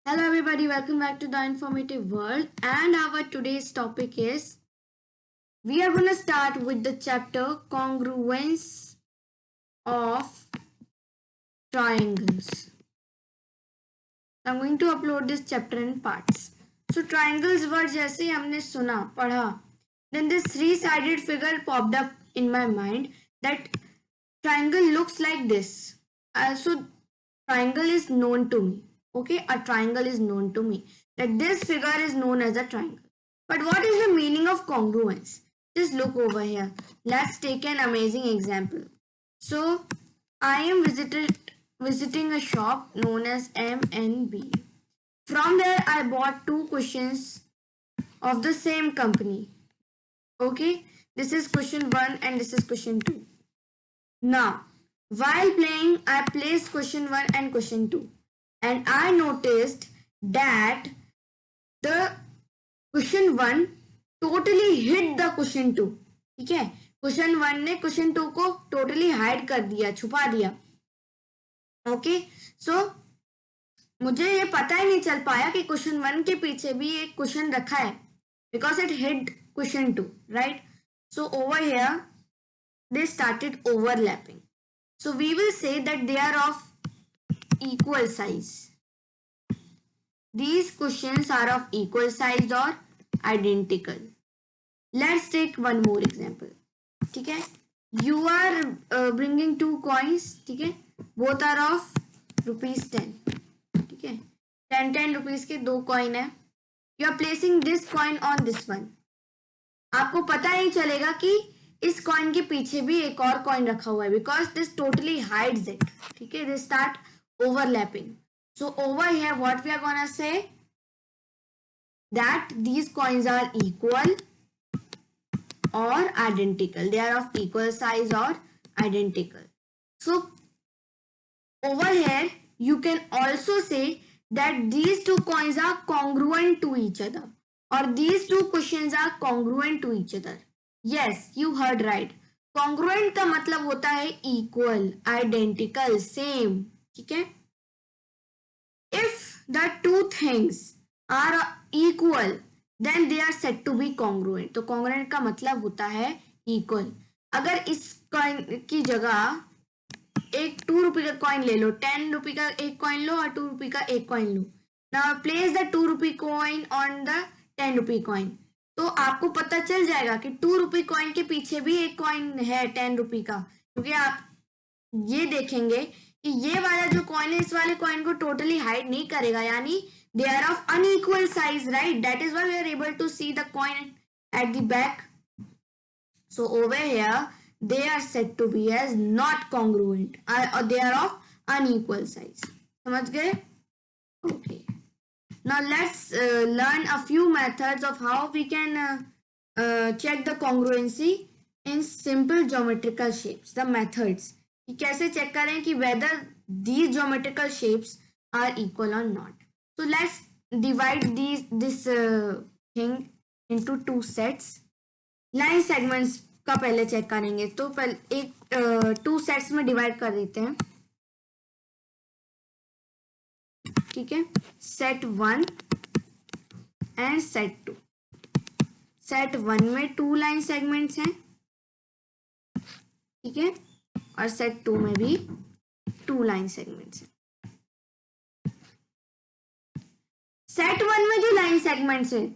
Hello everybody, welcome back to the informative world, and our today's topic is we are going to start with the chapter congruence of triangles. I'm going to upload this chapter in parts. So triangles word जैसे ही हमने सुना पढ़ा, then this three-sided figure popped up in my mind that triangle looks like this. So triangle is known to me. Okay, a triangle is known to me. That this figure is known as a triangle. But what is the meaning of congruence? Just look over here. Let's take an amazing example. So I am visiting a shop known as M&B. From there I bought two cushions of the same company. Okay, this is cushion 1 and this is cushion 2. Now, while playing, I placed cushion 1 and cushion 2. And I noticed that the cushion 1 totally hid the cushion 2. ठीक है, cushion 1 ने cushion 2 को totally hide कर दिया, छुपा दिया. Okay, सो मुझे ये पता ही नहीं चल पाया कि cushion 1 के पीछे भी एक cushion रखा है, because it hid cushion 2, right? So over here they started overlapping. So we will say that they are of equal size. These cushions are of equal size or identical. Let's take one more example. ठीक है, you are bringing two coins. ठीक है, both are of ₹10. ठीक है, 10 rupees के दो coin है. You are placing this coin on this one. आपको पता नहीं चलेगा कि इस कॉइन के पीछे भी एक और कॉइन रखा हुआ है, because this totally hides it. ठीक है, they start overlapping. So over here what we are gonna say that these coins are equal or identical. They are of equal size or identical. So over here you can also say that these two coins are congruent to each other, or these two cushions are congruent to each other. Yes, you heard right. Congruent का मतलब होता है equal, identical, same. ठीक है, if the two things are equal then they are said to be congruent. तो congruent का मतलब होता है equal. अगर इस कॉइन की जगह एक 2 रुपए का कॉइन ले लो, 10 रुपए का एक कॉइन लो और 2 रुपए का एक coin low. Now place the 2 रुपए कॉइन ऑन द 10 रुपए कॉइन. तो आपको पता चल जाएगा कि 2 रुपए कॉइन के पीछे भी एक कॉइन है 10 रुपए का, क्योंकि आप ये देखेंगे कि ये वाला जो कॉइन है इस वाले कॉइन को टोटली हाइड नहीं करेगा, यानी they are of unequal size, right? That is why we are able to see the coin at the back. So over here they are said to be as not congruent, or they are of unequal size. समझ गए? Okay. Now let's learn a few methods of how we can check the congruency in simple geometrical shapes. The methods कि कैसे check करें कि whether these geometrical shapes are equal or not. So let's divide this thing into two sets. Line segments का पहले check करेंगे, तो पहले एक 2 सेट्स में डिवाइड कर देते हैं. ठीक है, सेट 1 एंड सेट 2. सेट 1 में 2 लाइन सेगमेंट्स हैं, ठीक है, और सेट 2 में भी 2 लाइन सेगमेंट्स हैं. सेट 1 में जो लाइन सेगमेंट्स है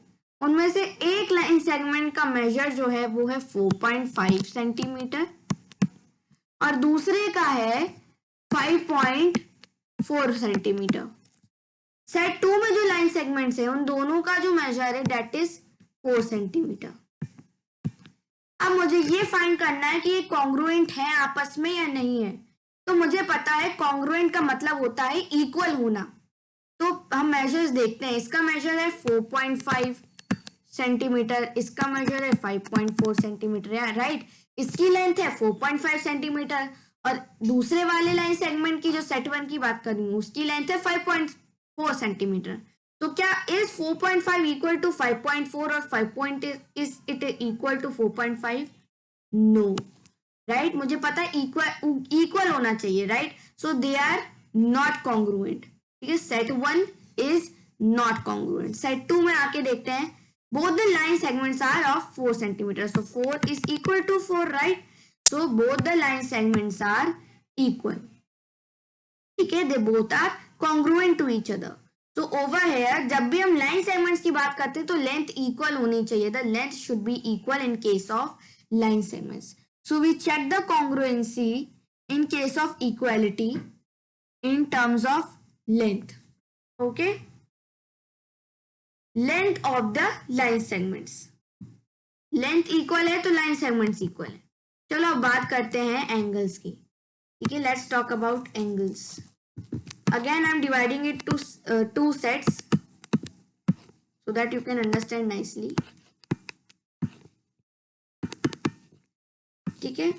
उनमें से एक लाइन सेगमेंट का मेजर जो है वो है 4.5 सेंटीमीटर और दूसरे का है 5.4 सेंटीमीटर. सेट 2 में जो लाइन सेगमेंट्स है उन दोनों का जो मेजर है दैट इज 4 सेंटीमीटर. अब मुझे ये फाइंड करना है कि ये कॉन्ग्रुएंट है आपस में या नहीं है. तो मुझे पता है कॉन्ग्रुएंट का मतलब होता है इक्वल होना. तो हम मेजर्स देखते हैं. इसका मेजर है 4.5 सेंटीमीटर, इसका मेजर है 5.4 सेंटीमीटर, राइट? इसकी लेंथ है 4.5 सेंटीमीटर और दूसरे वाले लाइन सेगमेंट की जो सेट 1 की बात कर रही हूँ उसकी लेंथ है 5.4 सेंटीमीटर. तो क्या इज 4.5 इक्वल टू 5.4 और 5 is it equal to 4.5? No, right? मुझे पता है इक्वल होना चाहिए, right? So they are not congruent. ठीक है, set 1 is not congruent. Set 2 में आके देखते हैं, both the line segments are of 4 centimeter. So 4 is equal to 4, right? So both the line segments are equal. ठीक है, they both are congruent to each other. So over here, जब भी हम line segments की बात करते हैं तो length equal होनी चाहिए. The length should be equal in case of line segments. So we check the congruency in case of equality in terms of length. Okay, length of the line segments. Length equal है तो line segments equal है. चलो अब बात करते हैं angles की. ठीक है, let's talk about angles. Again I am dividing it to 2 sets so that you can understand nicely. ठीक है,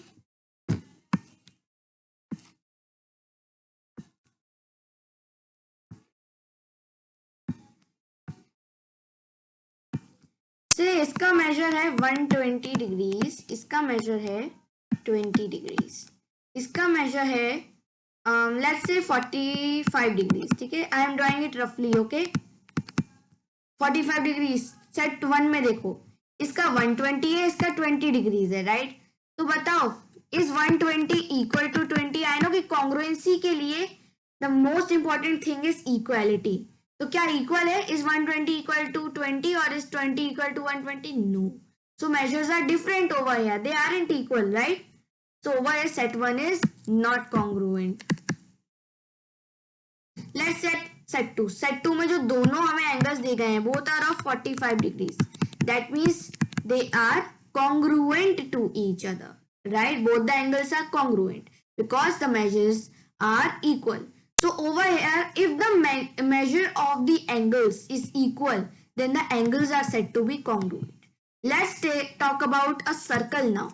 से इसका मेजर है 120 डिग्रीज, इसका मेजर है 20 डिग्रीज, इसका मेजर है लेट्स से 45 डिग्रीज. ठीक है, आई एम ड्राइंग इट रफली. Okay, 45 degrees. सेट 1 में देखो, इसका 120 है, इसका 20 डिग्रीज है, राइट? तो बताओ, is 120 equal to 20? I know कि कॉन्ग्रुएंसी के लिए the most important thing is equality. तो क्या इक्वल है? इज 120 इक्वल टू 20 और is 20 equal to 120? No. So measures are different over here, they aren't equal, right? So over here set 1 is not congruent. Let's set 2. Set 2 में जो दोनों हमें angles दिए गए हैं, both are of 45 degrees. That means they are congruent to each other, right? Both the angles are congruent because the measures are equal. So over here, if the measure of the angles is equal, then the angles are said to be congruent. Let's talk about a circle now.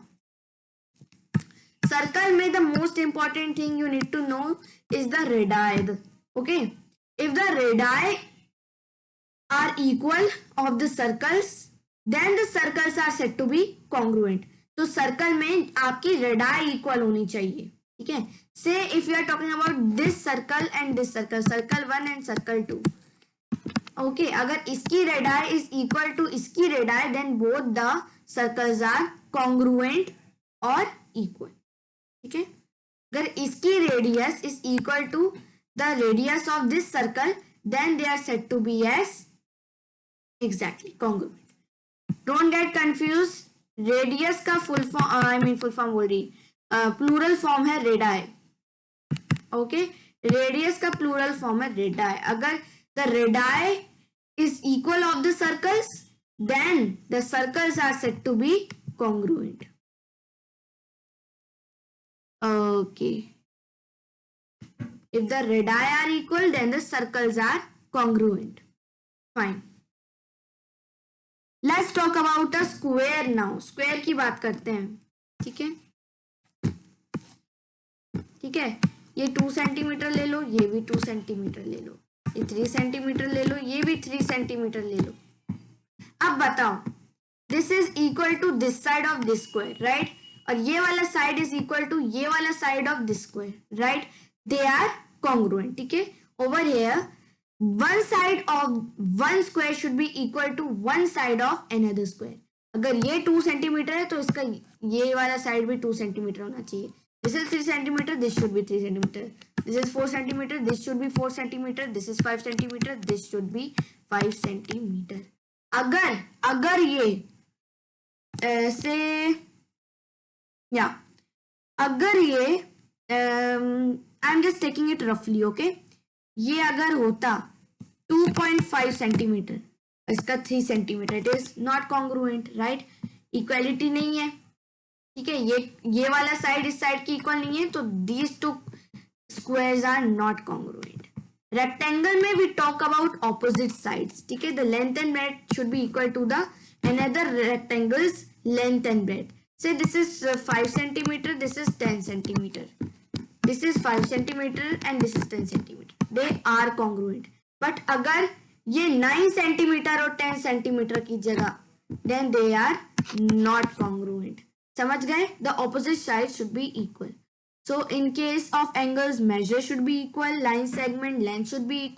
Circle में the most important thing you need to know is the radii. Okay, if the radii are equal of the circles, then the circles are said to be congruent. तो circle में आपकी radii equal होनी चाहिए. ठीक है, so if you are talking about this circle and this circle, circle 1 and circle 2. Okay, अगर इसकी radii is equal to इसकी radii, then both the circles are congruent और इक्वल. ठीक है, अगर इसकी radius is equal to the radius of this circle, then they are said to be as exactly congruent. Don't get confuse. Radius का full form बोल रही, plural form है radii. Okay, radius का प्लूरल फॉर्म है radii. अगर the radii is equal of the circles, then the circles are said to be congruent. Okay, if the radii are equal, then the circles are congruent. Fine. Let's talk about a square now. Square की बात करते हैं. ठीक है, ठीक है, ये 2 centimetre ले लो, ये भी 2 सेंटीमीटर ले लो, ये 3 सेंटीमीटर ले लो, ये भी 3 सेंटीमीटर ले लो. अब बताओ, this is equal to this side of this square, right? और ये वाला साइड इज इक्वल टू ये वाला side of this square, right? They are congruent. ठीक है, over here one side of one square should be equal to one side of another square. अगर ये 2 centimetre है तो इसका ये वाला साइड भी 2 सेंटीमीटर होना चाहिए. This is 3 centimeter, this should be 3 centimeter. This is 4 centimeter, this should be 4 centimeter. This is 5 centimeter, this should be 5 centimeter. अगर ये ऐसे या अगर ये I am just taking it रफली. ओके, ये अगर होता 2.5 सेंटीमीटर, इसका 3 centimetre, it is not congruent, right? Equality नहीं है. ठीक है, ये वाला साइड इस साइड की इक्वल नहीं है, तो these 2 squares are not congruent. Rectangle में we talk about opposite sides. ठीक है, the length and breadth should be equal to the another rectangle's length and breadth. So this is 5 centimetre, this is 10 centimetre. This is 5 centimeter and this is 10 centimeter. They are congruent. But अगर ये 9 centimeter और 10 centimeter की जगह, then they are not congruent. समझ गए? The opposite sides should be equal. So in case of angles, measure should be equal, line segment length should be equal.